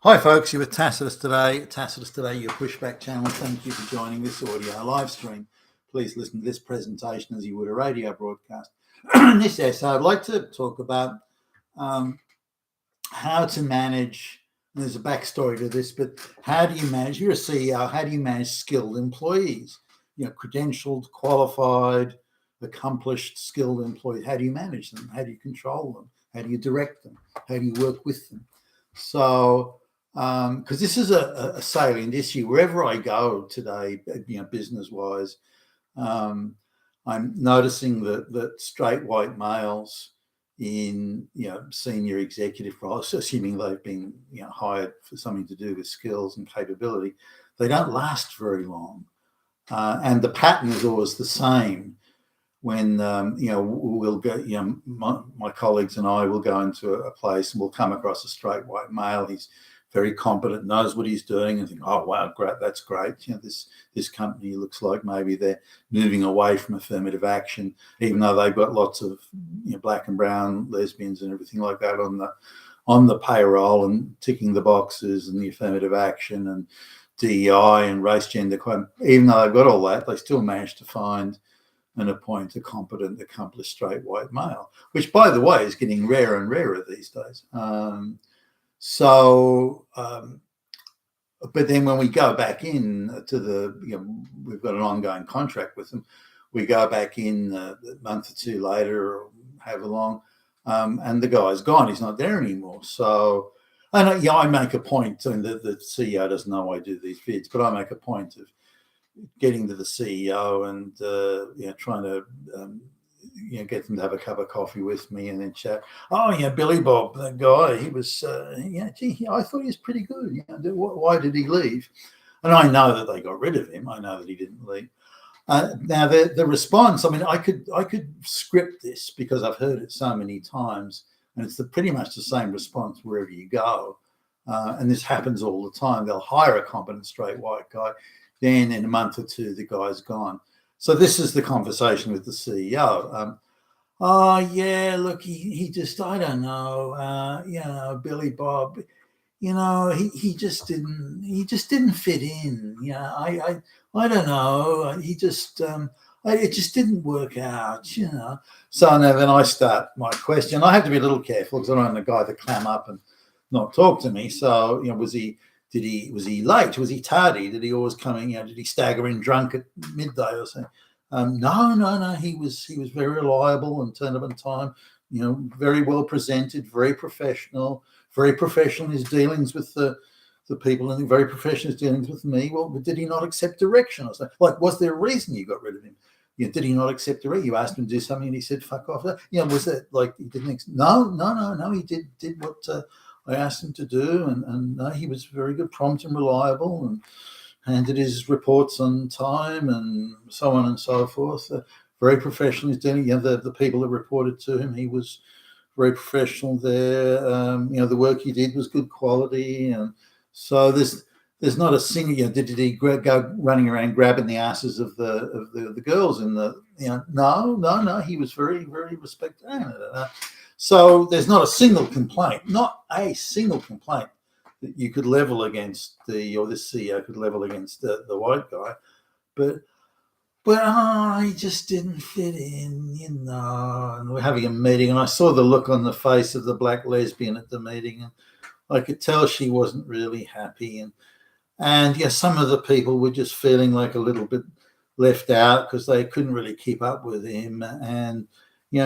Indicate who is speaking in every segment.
Speaker 1: Hi folks, you're with Tacitus today. Tacitus today, your pushback channel. Thank you for joining this audio live stream. Please listen to this presentation as you would a radio broadcast. In this essay, I'd like to talk about how to manage, and there's a backstory to this, but how do you manage, you're a CEO, how do you manage skilled employees? You know, credentialed, qualified, accomplished, skilled employees. How do you manage them? How do you control them? How do you direct them? How do you work with them? So, because this is a salient issue wherever I go today, business-wise, I'm noticing that straight white males in senior executive roles, assuming they've been hired for something to do with skills and capability, they don't last very long, and the pattern is always the same. When we'll go, my colleagues and I will go into a place and we'll come across a straight white male. He's very competent, knows what he's doing, and think, oh wow, great, that's great. This company looks like maybe they're moving away from affirmative action, even though they've got lots of black and brown lesbians and everything like that on the payroll and ticking the boxes and the affirmative action and DEI and race, gender, crime. Even though they've got all that, they still manage to find and appoint a competent, accomplished straight white male, which, by the way, is getting rarer and rarer these days. But then when we go back in to we've got an ongoing contract with them, we go back in a month or two later or however long, and the guy's gone. He's not there anymore. So, and I make a point, and the CEO doesn't know I do these vids, but I make a point of getting to the CEO and trying to get them to have a cup of coffee with me and then chat. Oh yeah, Billy Bob, that guy, he was I thought he was pretty good. Why did he leave? And I know that they got rid of him. I know that he didn't leave. Now the response, I mean, I could script this because I've heard it so many times, and it's pretty much the same response wherever you go. And this happens all the time. They'll hire a competent straight white guy. Then in a month or two, the guy's gone. So this is the conversation with the CEO. Oh yeah, look, he just, I don't know, Billy Bob, he just didn't fit in. I don't know. He just it just didn't work out. So now then I start my question. I have to be a little careful because I don't want the guy to clam up and not talk to me. So was he late? Was he tardy? Did he always come in? Did he stagger in drunk at midday or something? No. He was very reliable and turned up on time. Very well presented, very professional in his dealings with the people, and very professional in his dealings with me. Well, did he not accept direction? I was like, was there a reason you got rid of him? Did he not accept direction? You asked him to do something and he said, "Fuck off." Was that like he didn't? No. He did what I asked him to do, and no, he was very good, prompt and reliable, and handed his reports on time, and so on and so forth. Very professional. He's doing, the people that reported to him, he was very professional there. The work he did was good quality, and so there's not a single. Did he go running around grabbing the asses of the girls in the? No. He was very, very respected. So there's not a single complaint, that you could level against this CEO could level against the white guy, but he just didn't fit in, And we're having a meeting, and I saw the look on the face of the black lesbian at the meeting, and I could tell she wasn't really happy, and some of the people were just feeling like a little bit left out because they couldn't really keep up with him, and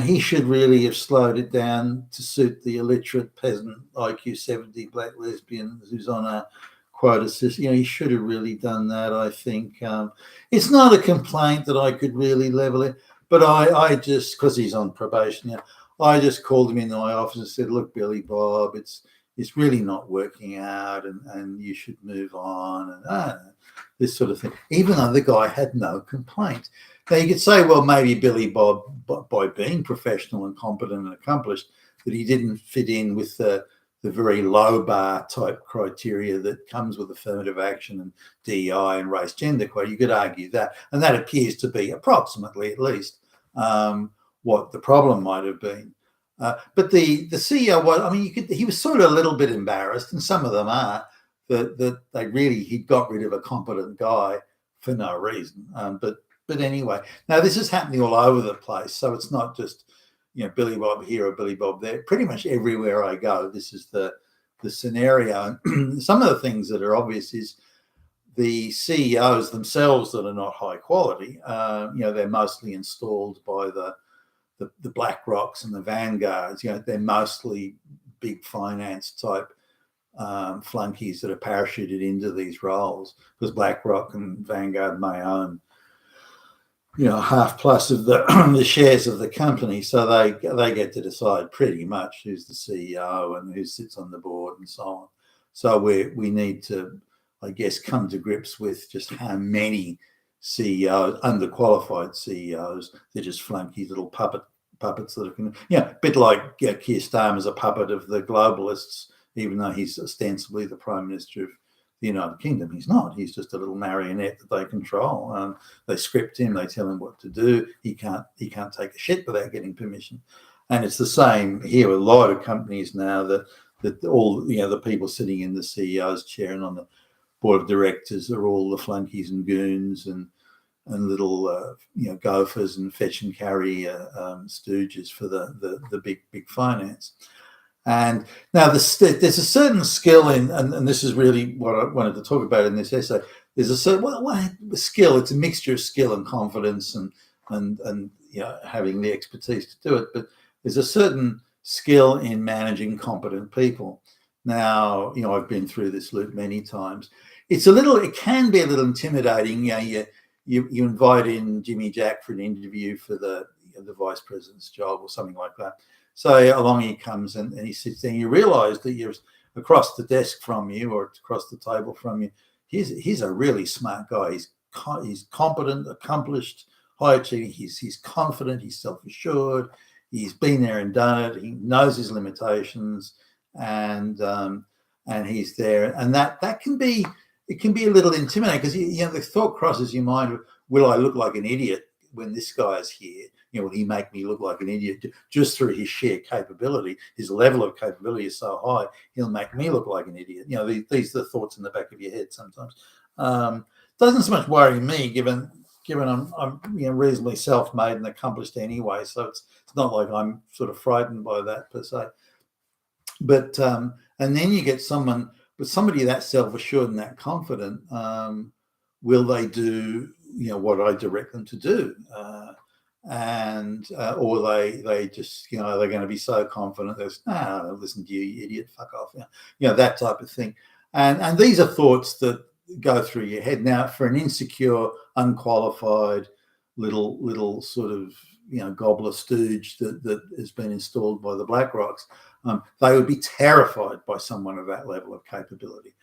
Speaker 1: he should really have slowed it down to suit the illiterate peasant IQ 70 black lesbian who's on a quota system. He should have really done that, I think. It's not a complaint that I could really level it, but I just, because he's on probation, I just called him into my office and said, look, Billy Bob, it's really not working out, and you should move on, and this sort of thing, even though the guy had no complaint. Now, you could say, well, maybe Billy Bob, by being professional and competent and accomplished, that he didn't fit in with the very low bar type criteria that comes with affirmative action and DEI and race gender equality. You could argue that. And that appears to be approximately, at least, what the problem might have been. But the CEO was, I mean, he was sort of a little bit embarrassed, and some of them are, that he'd got rid of a competent guy for no reason. But anyway, now this is happening all over the place, so it's not just Billy Bob here or Billy Bob there. Pretty much everywhere I go, this is the scenario. And some of the things that are obvious is the CEOs themselves that are not high quality. They're mostly installed by the Black Rocks and the Vanguards. They're mostly big finance type flunkies that are parachuted into these roles, because BlackRock and Vanguard may own half plus of the shares of the company, so they get to decide pretty much who's the CEO and who sits on the board and so on. So we need to, I guess, come to grips with just how many CEOs, underqualified CEOs, they're just flunky little puppets that are, a bit like Keir Starmer's a puppet of the globalists, even though he's ostensibly the Prime Minister of the United Kingdom. He's not. He's just a little marionette that they control. They script him. They tell him what to do. He can't take a shit without getting permission. And it's the same here with a lot of companies now that all the people sitting in the CEO's chair and on the board of directors are all the flunkies and goons and little gophers and fetch and carry stooges for the big finance. And now there's a certain skill in, and this is really what I wanted to talk about in this essay. There's a certain skill. It's a mixture of skill and confidence and having the expertise to do it. But there's a certain skill in managing competent people. Now, I've been through this loop many times. It can be a little intimidating. You invite in Jimmy Jack for an interview for the vice president's job or something like that. So along he comes and he sits there, and you realise that you're across the desk from you or across the table from you. He's a really smart guy. He's competent, accomplished, high achieving. He's confident. He's self-assured. He's been there and done it. He knows his limitations, and he's there. And that can be a little intimidating, because the thought crosses your mind: will I look like an idiot when this guy's here? Will he make me look like an idiot just through his sheer capability? His level of capability is so high, he'll make me look like an idiot. These are the thoughts in the back of your head sometimes. Doesn't so much worry me, given I'm reasonably self-made and accomplished anyway. So it's not like I'm sort of frightened by that per se. But and then you get somebody that self-assured and that confident. Will they do what I direct them to do? Or they just they're going to be so confident that listen to you idiot, fuck off, that type of thing. And these are thoughts that go through your head. Now, for an insecure, unqualified little sort of gobbler stooge that has been installed by the Black Rocks, they would be terrified by someone of that level of capability.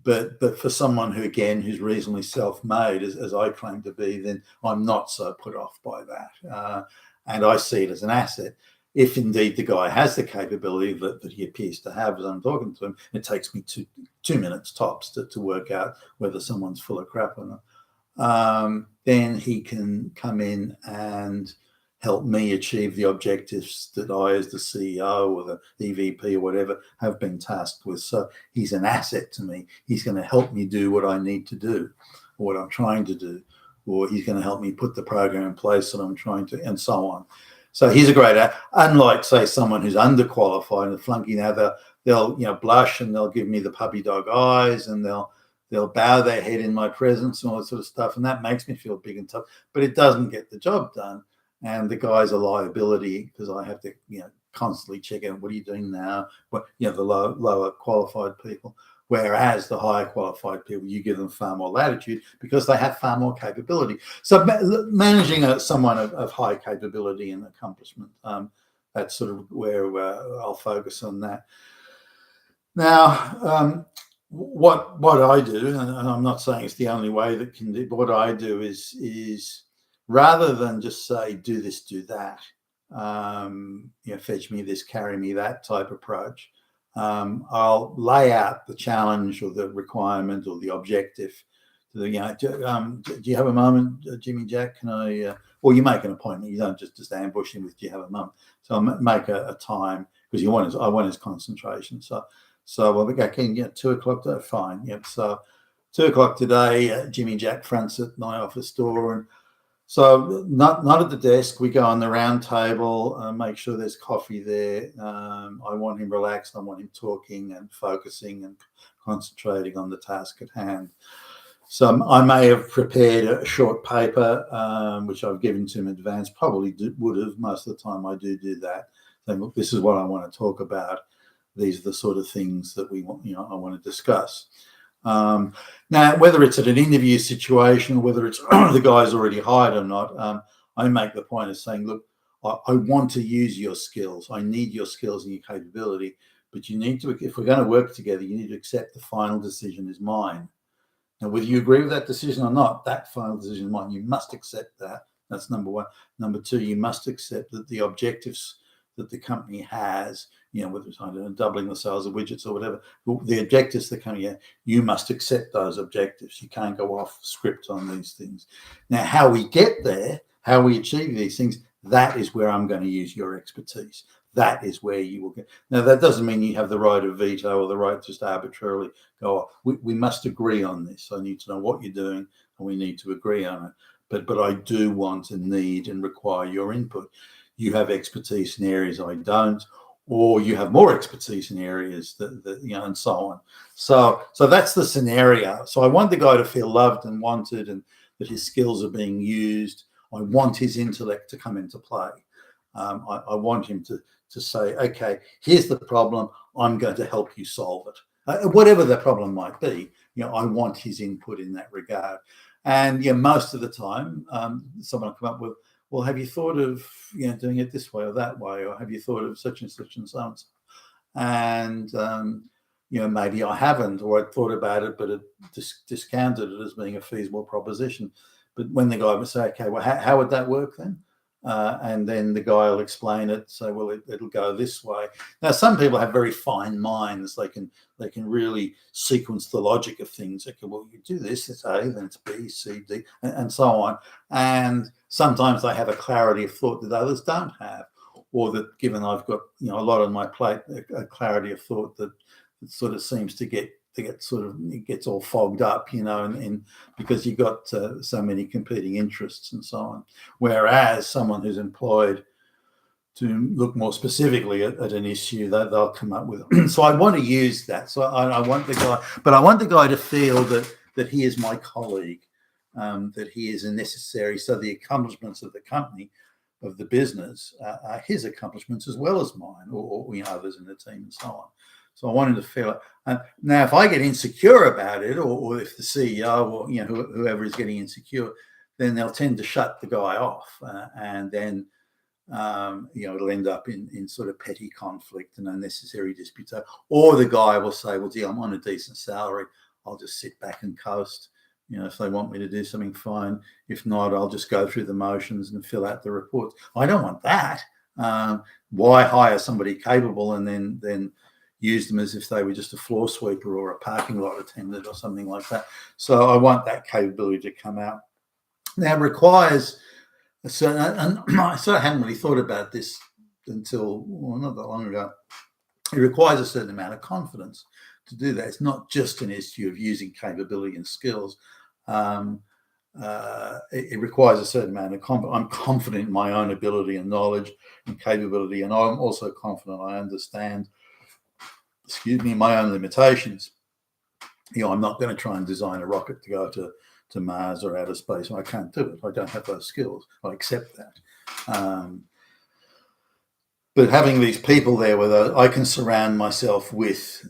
Speaker 1: But for someone who's reasonably self-made, as I claim to be, then I'm not so put off by that. And I see it as an asset. If indeed the guy has the capability that he appears to have as I'm talking to him, it takes me two minutes tops to work out whether someone's full of crap or not. Then he can come in and help me achieve the objectives that I, as the CEO or the EVP or whatever, have been tasked with. So he's an asset to me. He's going to help me do what I need to do, or what I'm trying to do, or he's going to help me put the program in place that I'm trying to, and so on. So he's a great, unlike, say, someone who's underqualified and a flunky. Now they'll blush and they'll give me the puppy dog eyes, and they'll bow their head in my presence and all that sort of stuff, and that makes me feel big and tough. But it doesn't get the job done. And the guy's a liability, because I have to, constantly check out, what are you doing now? What, the lower qualified people. Whereas the higher qualified people, you give them far more latitude because they have far more capability. So managing someone of high capability and accomplishment, that's sort of where I'll focus on that. Now, what I do, and I'm not saying it's the only way that can do, but what I do is rather than just say, do this, do that, fetch me this, carry me that type approach, I'll lay out the challenge or the requirement or the objective. Do you have a moment, Jimmy Jack? Can I or you make an appointment. You don't just ambush him with, do you have a moment? So I make a time, because I want his concentration. So well, we go, can you get 2 o'clock today? Fine. Yep. So 2 o'clock today, Jimmy Jack fronts at my office door, and so not at the desk. We go on the round table, make sure there's coffee there. I want him relaxed. I want him talking and focusing and concentrating on the task at hand. So I may have prepared a short paper, which I've given to him in advance. Probably would have. Most of the time I do that. Saying, look, this is what I want to talk about. These are the sort of things that we want, I want to discuss. Now, whether it's at an interview situation or whether it's the guy's already hired or not, I make the point of saying, look, I want to use your skills. I need your skills and your capability, but you need to, if we're going to work together, you need to accept the final decision is mine. Now, whether you agree with that decision or not, that final decision is mine. You must accept that. That's number one. Number two, you must accept that the objectives that the company has, whether it's, I don't know, doubling the sales of widgets or whatever, the objectives the company has, you must accept those objectives. You can't go off script on these things. Now, how we get there, how we achieve these things, that is where I'm going to use your expertise. That is where you will get. Now, that doesn't mean you have the right of veto or the right to just arbitrarily go, we must agree on this. I need to know what you're doing and we need to agree on it. But I do want and need and require your input. You have expertise in areas I don't, or you have more expertise in areas that and so on. So that's the scenario. So I want the guy to feel loved and wanted, and that his skills are being used. I want his intellect to come into play. I want him to say, okay, here's the problem. I'm going to help you solve it. Whatever the problem might be, I want his input in that regard. And most of the time, someone will come up with, well, have you thought of doing it this way or that way, or have you thought of such and such and so on? And maybe I haven't, or I thought about it, but it discounted it as being a feasible proposition. But when the guy would say, okay, well, how would that work then? And then the guy will explain it. So, well, it'll go this way. Now, some people have very fine minds. They can really sequence the logic of things. Okay, well, you do this, it's A, then it's B, C, D, and so on. And sometimes they have a clarity of thought that others don't have, or that, given I've got a lot on my plate, a clarity of thought that sort of seems to get it gets all fogged up, and because you've got so many competing interests and so on. Whereas someone who's employed to look more specifically at an issue, that they'll come up with. So I want to use that. So I want the guy, but I want the guy to feel that he is my colleague, that he is a necessary. So the accomplishments of the company, of the business, are his accomplishments as well as mine, or others in the team and so on. So I wanted to feel it. Now, if I get insecure about it, or if the CEO or whoever is getting insecure, then they'll tend to shut the guy off, and then it'll end up in sort of petty conflict and unnecessary disputes. Or the guy will say, "Well, gee, I'm on a decent salary. I'll just sit back and coast. If they want me to do something, fine. If not, I'll just go through the motions and fill out the reports." I don't want that. Why hire somebody capable and then use them as if they were just a floor sweeper or a parking lot attendant or something like that? So I want that capability to come out. Now, it requires a certain, and I sort of hadn't really thought about this until not that long ago. It requires a certain amount of confidence to do that. It's not just an issue of using capability and skills. It requires a certain amount of confidence. I'm confident in my own ability and knowledge and capability, and I'm also confident I understand my own limitations. I'm not going to try and design a rocket to go to Mars or outer space. I can't do it. I don't have those skills. I accept that. But having these people there where I can surround myself with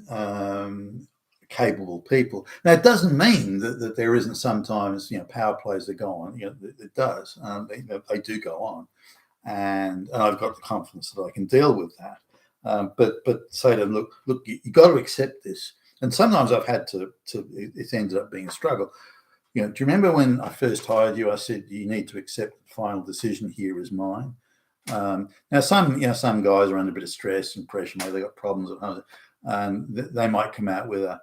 Speaker 1: capable people. Now, it doesn't mean that there isn't sometimes power plays that go on. It does. They do go on, and I've got the confidence that I can deal with that. But say to them, look, you got to accept this. And sometimes I've had to. It's ended up being a struggle. Do you remember when I first hired you? I said you need to accept the final decision here is mine. Now some guys are under a bit of stress and pressure. Maybe they got problems at home, and they might come out with a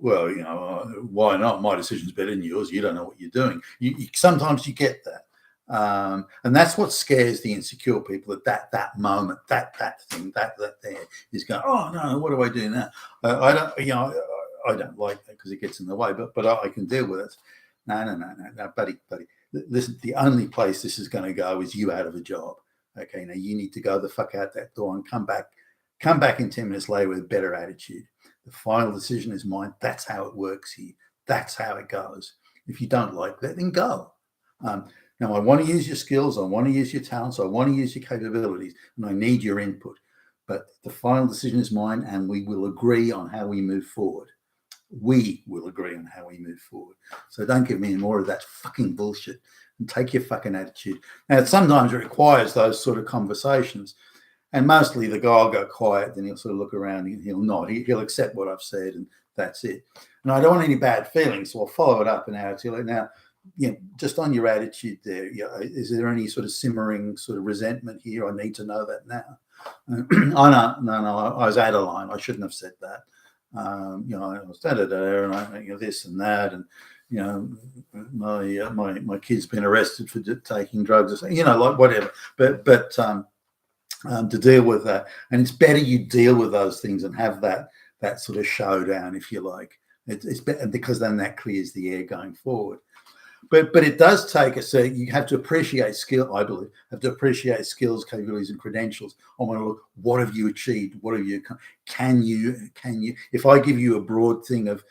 Speaker 1: why not? My decision's better than yours. You don't know what you're doing. Sometimes you get that. And that's what scares the insecure people at that moment, that thing, that there is going, oh no, what do I do now? I don't, I don't like that because it gets in the way, but I can deal with it. No, buddy. Listen, the only place this is going to go is you out of a job. Okay, now you need to go the fuck out that door and come back in 10 minutes later with a better attitude. The final decision is mine. That's how it works here. That's how it goes. If you don't like that, then go. Now, I want to use your skills. I want to use your talents. I want to use your capabilities, and I need your input. But the final decision is mine, and we will agree on how we move forward. We will agree on how we move forward. So don't give me any more of that fucking bullshit and take your fucking attitude. Now, sometimes it requires those sort of conversations. And mostly the guy will go quiet, then he'll sort of look around and he'll nod. He'll accept what I've said, and that's it. And I don't want any bad feelings, so I'll follow it up an hour to it. Now, just on your attitude there, is there any sort of simmering sort of resentment here? I need to know that now. Oh, no, I was out of line. I shouldn't have said that. I was da-da-da, and I, this and that, and my kid's been arrested for taking drugs, or like whatever. But to deal with that, and it's better you deal with those things and have that sort of showdown, if you like. It's better because then that clears the air going forward. But it does take so you have to appreciate skill. I believe have to appreciate skills, capabilities, and credentials. I want to look. What have you achieved? What have you? Can you? If I give you a broad thing of,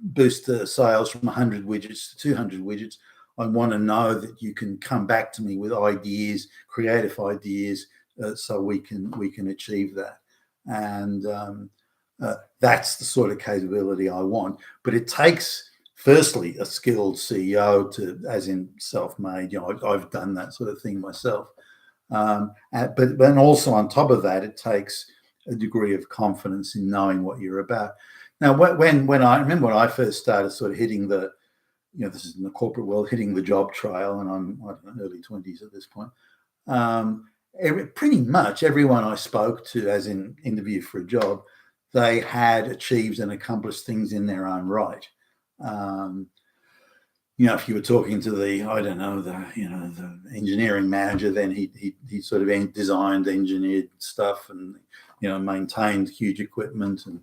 Speaker 1: boost the sales from 100 widgets to 200 widgets, I want to know that you can come back to me with ideas, creative ideas, so we can achieve that. And that's the sort of capability I want. But it takes, firstly, a skilled CEO to, as in self-made. I've done that sort of thing myself. But then also on top of that, it takes a degree of confidence in knowing what you're about. Now, when I remember when I first started sort of hitting the, this is in the corporate world, hitting the job trail, and I'm, I don't know, early 20s at this point. Pretty much everyone I spoke to, as in interview for a job, they had achieved and accomplished things in their own right. If you were talking to the engineering manager, then he sort of designed, engineered stuff, and maintained huge equipment, and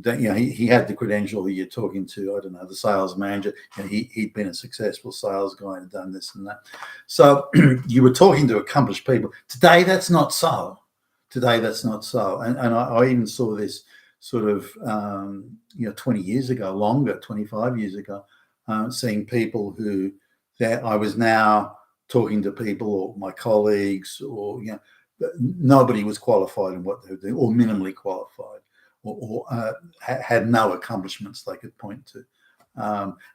Speaker 1: he had the credential that you're talking to. I don't know, the sales manager. He'd been a successful sales guy and done this and that. So you were talking to accomplished people. Today, that's not so. And I even saw this sort of 20 years ago, longer, 25 years ago, seeing people who that I was now talking to people, or my colleagues, or nobody was qualified in what they were doing, or minimally qualified, or had no accomplishments they could point to.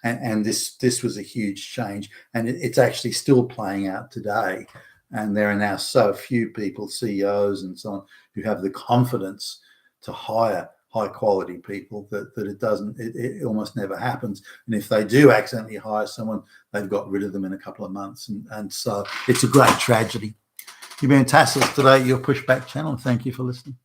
Speaker 1: And this was a huge change, and it's actually still playing out today. And there are now so few people, CEOs and so on, who have the confidence to hire high quality people that it almost never happens. And if they do accidentally hire someone, they've got rid of them in a couple of months. And so it's a great tragedy. You've been fantastic today, your Pushback channel. Thank you for listening.